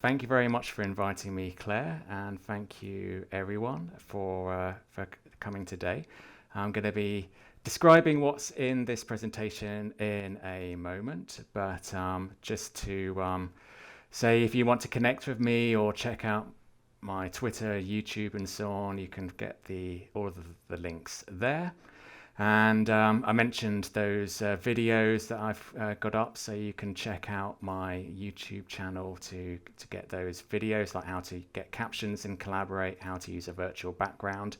Thank you very much for inviting me, Claire, and thank you everyone for coming today. I'm going to be describing what's in this presentation in a moment, but just to say if you want to connect with me or check out my Twitter, YouTube, and so on, you can get all of the links there. And I mentioned those videos that I've got up, so you can check out my YouTube channel to get those videos, like how to get captions and collaborate, how to use a virtual background,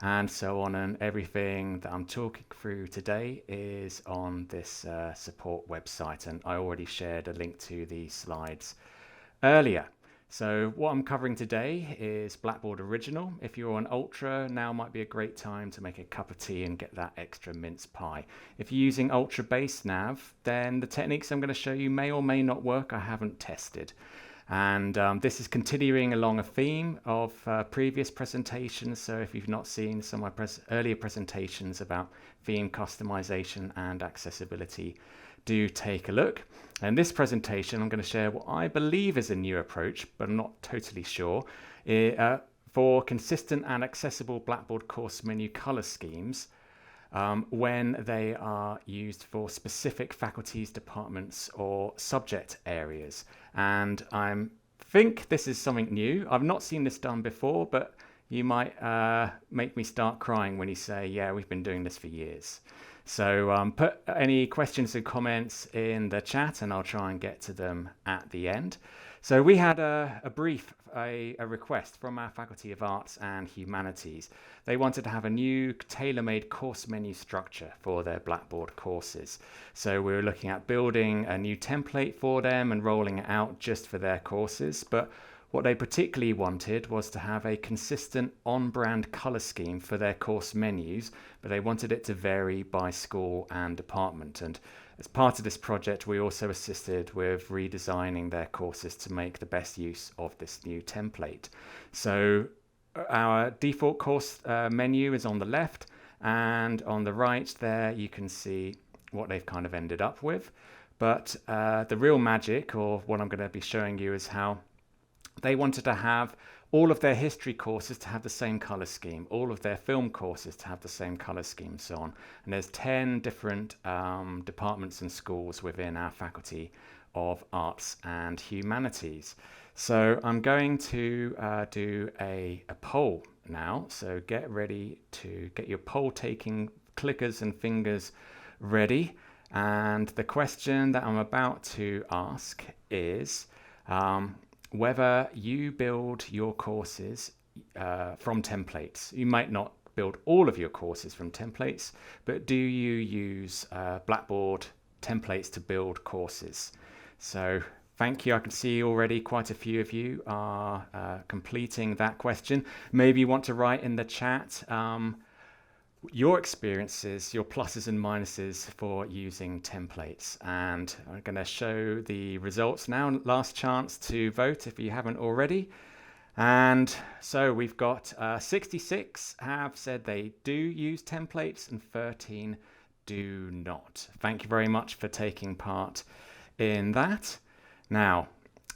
and so on. And everything that I'm talking through today is on this support website, and I already shared a link to these slides earlier. So what I'm covering today is Blackboard Original. If you're an Ultra, now might be a great time to make a cup of tea and get that extra mince pie. If you're using Ultra Base Nav, then the techniques I'm going to show you may or may not work. I haven't tested. And this is continuing along a theme of previous presentations. So if you've not seen some of my earlier presentations about theme customization and accessibility, do take a look. In this presentation, I'm going to share what I believe is a new approach, but I'm not totally sure, for consistent and accessible Blackboard course menu color schemes when they are used for specific faculties, departments, or subject areas. And I think this is something new. I've not seen this done before, but you might make me start crying when you say, yeah, we've been doing this for years. So put any questions and comments in the chat and I'll try and get to them at the end. So we had a request from our Faculty of Arts and Humanities. They wanted to have a new tailor-made course menu structure for their Blackboard courses. So we were looking at building a new template for them and rolling it out just for their courses. But what they particularly wanted was to have a consistent on-brand color scheme for their course menus, but they wanted it to vary by school and department. And as part of this project, we also assisted with redesigning their courses to make the best use of this new template. So our default course menu is on the left, and on the right there you can see what they've kind of ended up with. But the real magic, or what I'm going to be showing you, is how they wanted to have all of their history courses to have the same color scheme, all of their film courses to have the same color scheme, so on. And there's 10 different departments and schools within our Faculty of Arts and Humanities. So I'm going to do a poll now. So get ready to get your poll taking clickers and fingers ready. And the question that I'm about to ask is, whether you build your courses from templates. You might not build all of your courses from templates, but do you use Blackboard templates to build courses? So thank you. I can see already quite a few of you are completing that question. Maybe you want to write in the chat your experiences, your pluses and minuses for using templates. And I'm going to show the results now. Last chance to vote if you haven't already. And so we've got 66 have said they do use templates and 13 do not. Thank you very much for taking part in that. Now,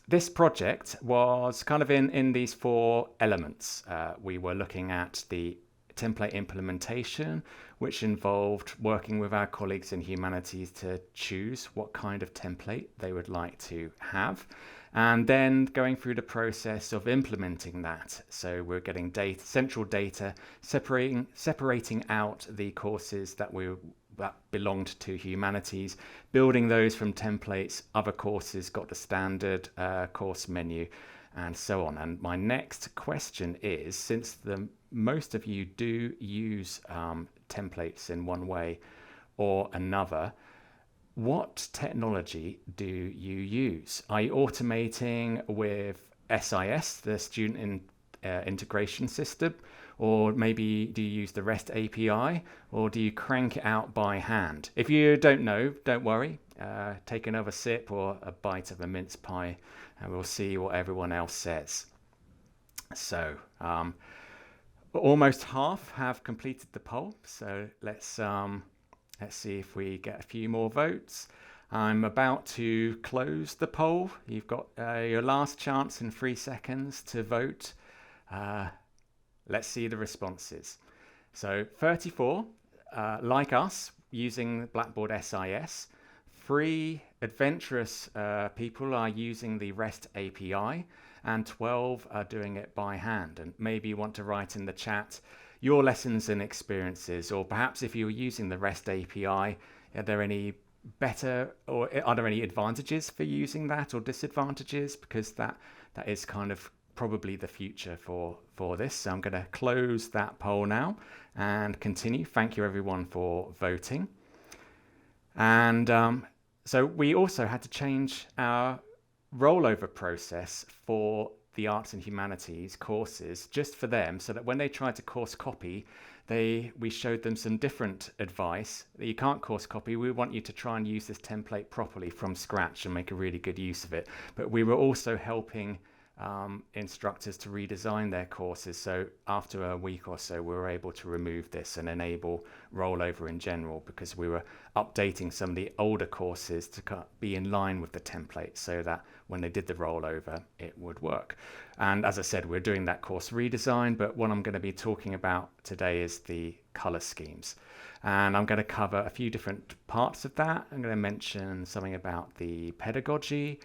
this project was kind of in these 4 elements. We were looking at the template implementation, which involved working with our colleagues in humanities to choose what kind of template they would like to have, and then going through the process of implementing that. So we're getting data, central data, separating out the courses that belonged to humanities, building those from templates. Other courses got the standard course menu, and so on. And my next question is, since most of you do use templates in one way or another, what technology do you use? Are you automating with SIS, the Student Integration System? Or maybe do you use the REST API? Or do you crank it out by hand? If you don't know, don't worry. Take another sip or a bite of a mince pie and we'll see what everyone else says. So almost half have completed the poll. So let's see if we get a few more votes. I'm about to close the poll. You've got your last chance in 3 seconds to vote. Let's see the responses. So 34, like us, using Blackboard SIS. 3 adventurous people are using the REST API, and 12 are doing it by hand. And maybe you want to write in the chat your lessons and experiences, or perhaps if you're using the REST API, are there any better, or are there any advantages for using that or disadvantages? Because that is kind of probably the future for this. So I'm going to close that poll now and continue. Thank you everyone for voting. And so we also had to change our rollover process for the arts and humanities courses just for them, so that when they tried to course copy, we showed them some different advice. You can't course copy. We want you to try and use this template properly from scratch and make a really good use of it. But we were also helping instructors to redesign their courses. So after a week or so, we were able to remove this and enable rollover in general, because we were updating some of the older courses to be in line with the template, so that when they did the rollover, it would work. And as I said, we're doing that course redesign, but what I'm going to be talking about today is the color schemes. And I'm going to cover a few different parts of that. I'm going to mention something about the pedagogy.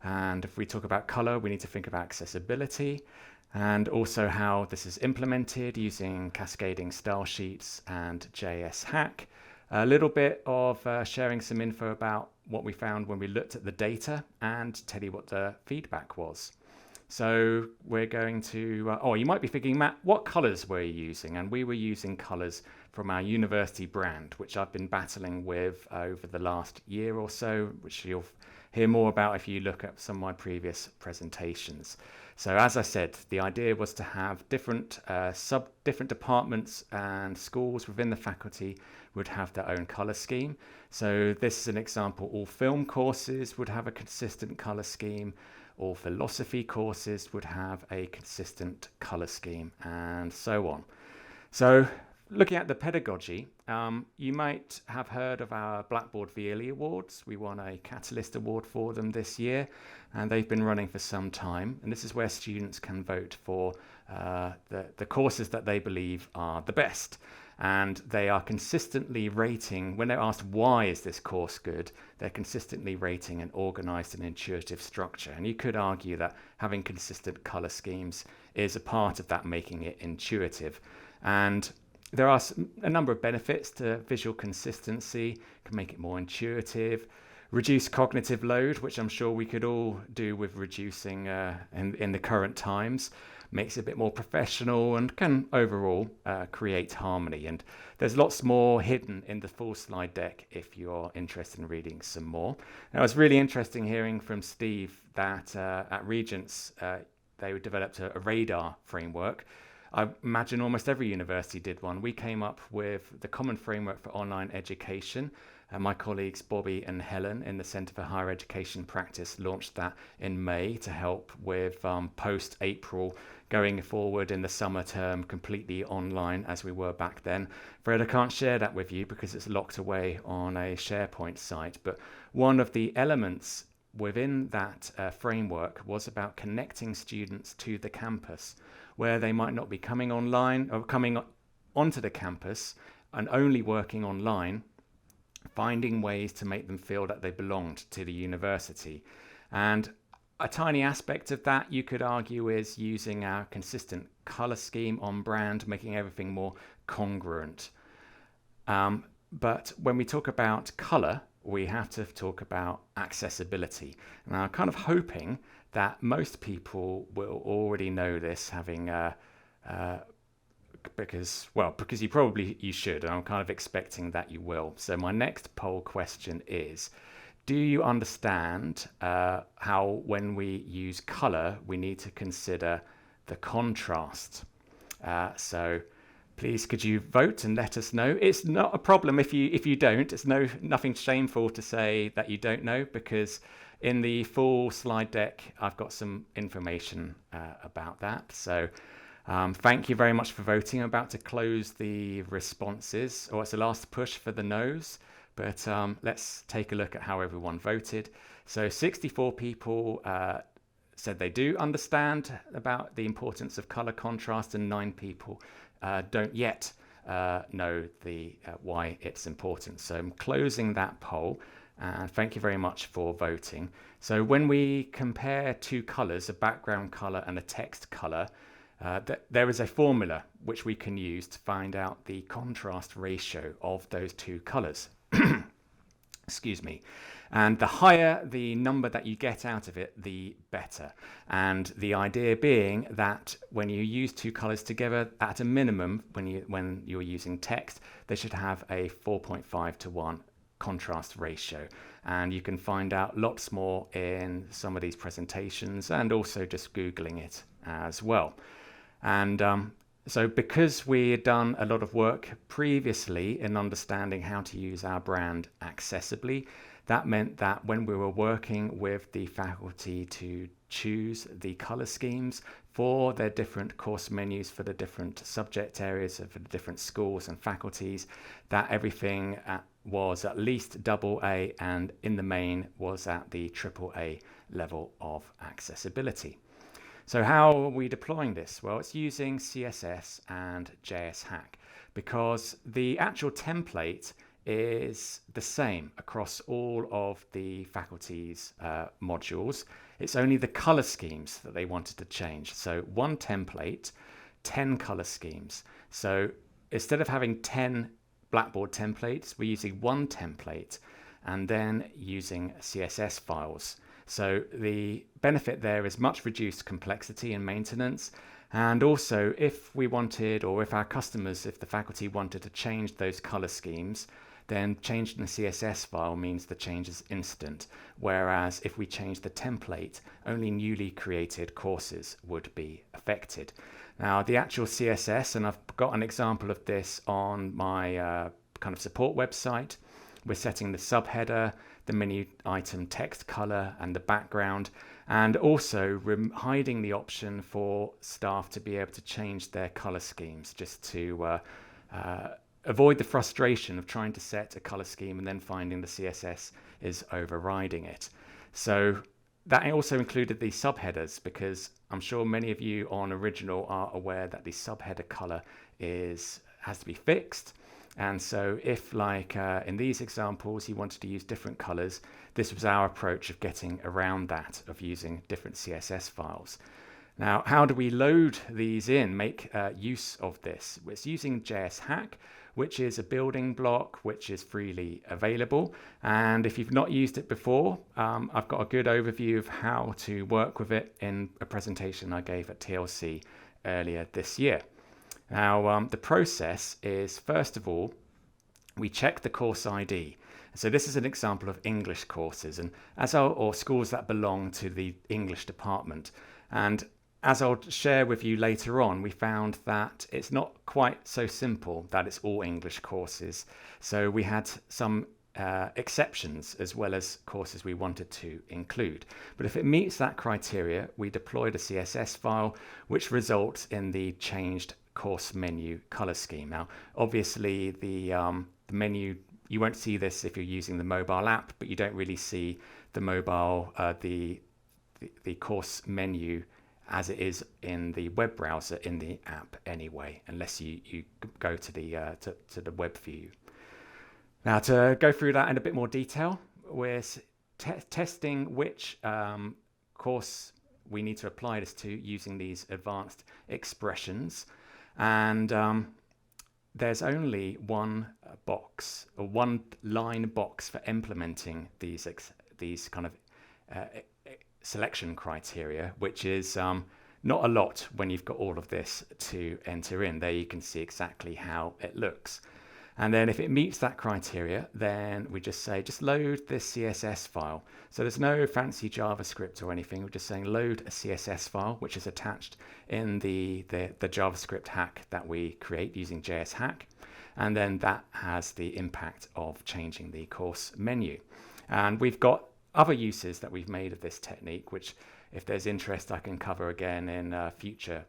And if we talk about color, we need to think about accessibility, and also how this is implemented using cascading style sheets and JSHack. A little bit of sharing some info about what we found when we looked at the data, and tell you what the feedback was. So we're going to, you might be thinking, Matt, what colors were you using? And we were using colors from our university brand, which I've been battling with over the last year or so, which you'll hear more about if you look at some of my previous presentations. So as I said, the idea was to have different departments and schools within the faculty would have their own color scheme. So this is an example. All film courses would have a consistent color scheme. All philosophy courses would have a consistent color scheme, and so on. So looking at the pedagogy, you might have heard of our Blackboard VLE Awards. We won a Catalyst Award for them this year, and they've been running for some time. And this is where students can vote for the courses that they believe are the best. And they are consistently rating, when they're asked why is this course good, they're consistently rating an organized and intuitive structure. And you could argue that having consistent color schemes is a part of that, making it intuitive. And there are a number of benefits to visual consistency. Can make it more intuitive, reduce cognitive load, which I'm sure we could all do with reducing in the current times. Makes it a bit more professional, and can overall create harmony. And there's lots more hidden in the full slide deck if you're interested in reading some more. Now, it was really interesting hearing from Steve that at Regents they developed a radar framework. I imagine almost every university did one. We came up with the Common Framework for Online Education. My colleagues Bobby and Helen in the Centre for Higher Education Practice launched that in May to help with post-April going forward in the summer term completely online as we were back then. Fred, I can't share that with you because it's locked away on a SharePoint site, but one of the elements within that framework was about connecting students to the campus, where they might not be coming online or coming onto the campus and only working online, finding ways to make them feel that they belonged to the university. And a tiny aspect of that, you could argue, is using our consistent color scheme on brand, making everything more congruent. But when we talk about color, we have to talk about accessibility. And I'm kind of hoping that most people will already know this, having because you should, and I'm kind of expecting that you will. So my next poll question is, do you understand how when we use color, we need to consider the contrast? So please, could you vote and let us know? It's not a problem if you don't. It's nothing shameful to say that you don't know, because in the full slide deck, I've got some information about that. So thank you very much for voting. I'm about to close the responses, or it's the last push for the no's. but let's take a look at how everyone voted. So 64 people said they do understand about the importance of color contrast, and 9 people don't yet know why it's important. So I'm closing that poll, and thank you very much for voting. So when we compare two colors, a background color and a text color, there is a formula which we can use to find out the contrast ratio of those two colors. Excuse me. And the higher the number that you get out of it, the better. And the idea being that when you use two colors together, at a minimum, when you're using text, they should have a 4.5 to 1 contrast ratio. And you can find out lots more in some of these presentations, and also just Googling it as well. And so because we had done a lot of work previously in understanding how to use our brand accessibly, that meant that when we were working with the faculty to choose the color schemes for their different course menus, for the different subject areas, for the different schools and faculties, that everything was at least AA, and in the main was at the AAA level of accessibility. So how are we deploying this? Well, it's using CSS and JSHack, because the actual template is the same across all of the faculty's modules. It's only the color schemes that they wanted to change. So one template, 10 color schemes. So instead of having 10 Blackboard templates, we're using one template and then using CSS files. So the benefit there is much reduced complexity and maintenance. And also, if we wanted, or if our customers, if the faculty wanted to change those color schemes, then changing the CSS file means the change is instant. Whereas if we change the template, only newly created courses would be affected. Now, the actual CSS, and I've got an example of this on my kind of support website. We're setting the subheader, the menu item text color, and the background, and also hiding the option for staff to be able to change their color schemes, just to avoid the frustration of trying to set a color scheme and then finding the CSS is overriding it. So that also included the subheaders, because I'm sure many of you on original are aware that the subheader color has to be fixed. And so if, like in these examples, you wanted to use different colors, this was our approach of getting around that, of using different CSS files. Now, how do we load these in, make use of this? It's using JSHack, which is a building block which is freely available. And if you've not used it before, I've got a good overview of how to work with it in a presentation I gave at TLC earlier this year. Now, the process is, first of all, we check the course ID. So this is an example of English courses, and or schools that belong to the English department. And as I'll share with you later on, we found that it's not quite so simple that it's all English courses. So we had some exceptions as well as courses we wanted to include. But if it meets that criteria, we deployed a CSS file, which results in the changed course menu color scheme. Now, obviously, the menu, you won't see this if you're using the mobile app, but you don't really see the mobile, the course menu as it is in the web browser in the app anyway, unless you go to the web view. Now, to go through that in a bit more detail, we're testing which course we need to apply this to using these advanced expressions. And there's only one box, or one line box for implementing these kind of selection criteria, which is not a lot when you've got all of this to enter in. There you can see exactly how it looks. And then if it meets that criteria, then we just say, just load this CSS file. So there's no fancy JavaScript or anything. We're just saying load a CSS file, which is attached in the JavaScript hack that we create using JSHack. And then that has the impact of changing the course menu. And we've got other uses that we've made of this technique, which if there's interest, I can cover again in future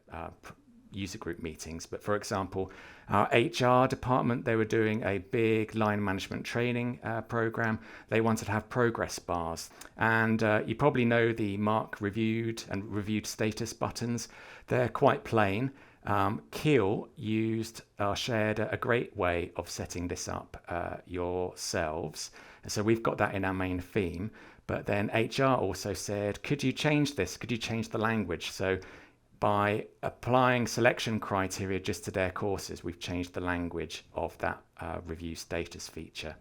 user group meetings. But for example, our HR department, they were doing a big line management training program. They wanted to have progress bars. And you probably know the mark reviewed and reviewed status buttons. They're quite plain. Keel shared a great way of setting this up yourselves. So we've got that in our main theme. But then HR also said, could you change this? Could you change the language? So by applying selection criteria just to their courses, we've changed the language of that review status feature.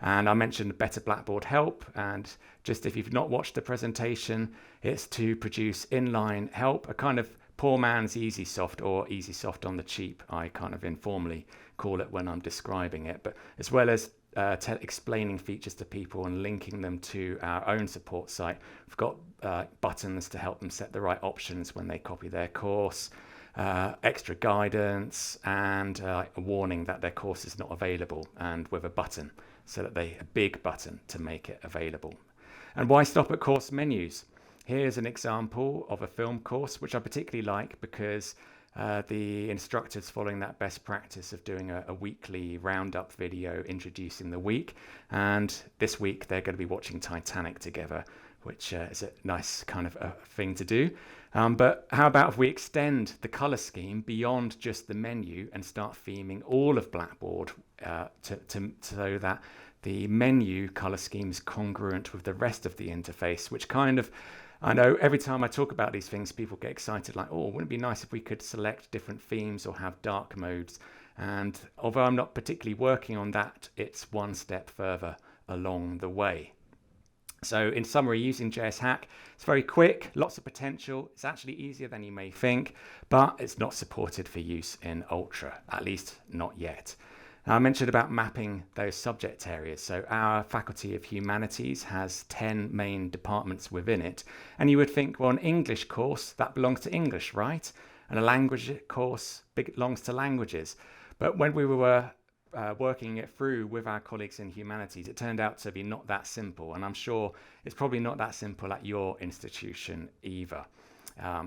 And I mentioned better Blackboard help. And just if you've not watched the presentation, it's to produce inline help, a kind of poor man's EasySoft, or EasySoft on the cheap, I kind of informally call it when I'm describing it. But as well as explaining features to people and linking them to our own support site, we've got buttons to help them set the right options when they copy their course, extra guidance, and a warning that their course is not available, and with a button, so that a big button to make it available. And why stop at course menus? Here's an example of a film course, which I particularly like because the instructor's following that best practice of doing a weekly roundup video introducing the week. And this week they're going to be watching Titanic together, which is a nice kind of a thing to do. But how about if we extend the color scheme beyond just the menu and start theming all of Blackboard so that the menu color scheme is congruent with the rest of the interface, which kind of, I know every time I talk about these things, people get excited like, oh, wouldn't it be nice if we could select different themes or have dark modes? And although I'm not particularly working on that, it's one step further along the way. So in summary, using JSHack, it's very quick, lots of potential. It's actually easier than you may think, but it's not supported for use in Ultra, at least not yet. Now, I mentioned about mapping those subject areas. So our Faculty of Humanities has 10 main departments within it. And you would think, well, an English course, that belongs to English, right? And a language course belongs to languages. But when we were working it through with our colleagues in humanities, it turned out to be not that simple. And I'm sure it's probably not that simple at your institution either.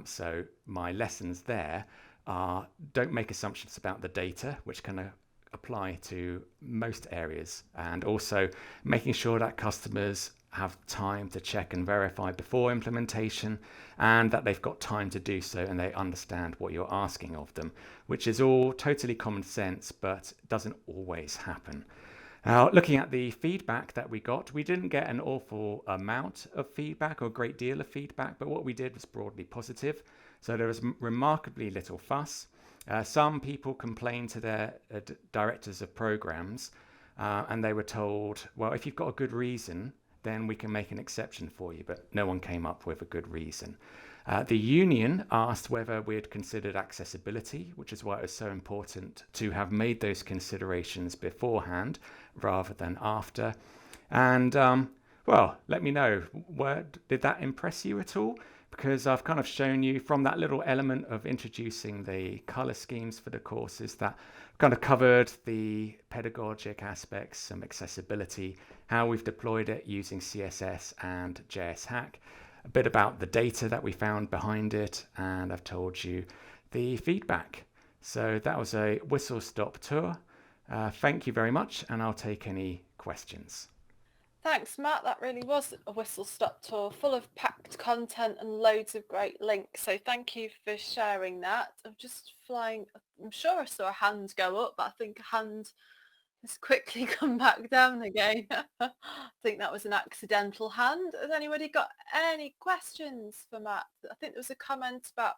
So my lessons there are, don't make assumptions about the data, which can apply to most areas, and also making sure that customers have time to check and verify before implementation, and that they've got time to do so and they understand what you're asking of them, which is all totally common sense, but doesn't always happen. Now, looking at the feedback that we got, we didn't get an awful amount of feedback or a great deal of feedback, but what we did was broadly positive. So there was remarkably little fuss. Some people complained to their directors of programs, and they were told, well, if you've got a good reason, then we can make an exception for you. But no one came up with a good reason. The union asked whether we had considered accessibility, which is why it was so important to have made those considerations beforehand rather than after. And, well, let me know, did that impress you at all? Because I've kind of shown you from that little element of introducing the color schemes for the courses that kind of covered the pedagogic aspects, some accessibility, how we've deployed it using CSS and JSHack, a bit about the data that we found behind it, and I've told you the feedback. So that was a whistle-stop tour. Thank you very much, and I'll take any questions. Thanks, Matt. That really was a whistle-stop tour full of packed content and loads of great links. So thank you for sharing that. I'm just flying. I'm sure I saw a hand go up, but I think a hand has quickly come back down again. I think that was an accidental hand. Has anybody got any questions for Matt? I think there was a comment about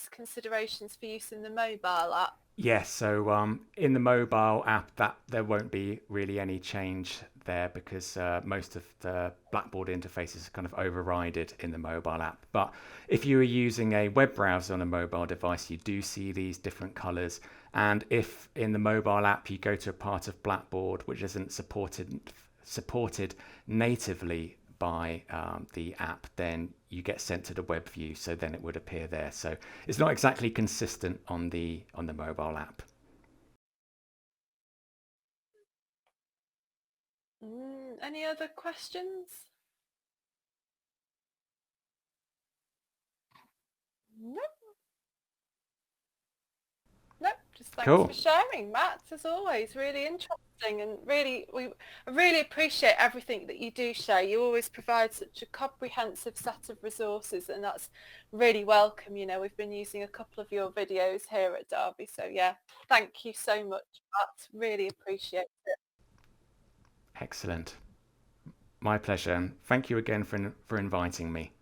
considerations for use in the mobile app. Yes, so in the mobile app, that there won't be really any change there because most of the Blackboard interfaces are kind of overrided in the mobile app. But if you are using a web browser on a mobile device, you do see these different colors. And if in the mobile app you go to a part of Blackboard which isn't supported natively by the app, then you get sent to the web view, so then it would appear there. So it's not exactly consistent on the mobile app. Any other questions? No. Thanks Cool. for sharing, Matt, as always. Really interesting, and I really appreciate everything that you do share. You always provide such a comprehensive set of resources, and that's really welcome. You know, we've been using a couple of your videos here at Derby, so yeah, thank you so much, Matt. Really appreciate it. Excellent. My pleasure. And thank you again for inviting me.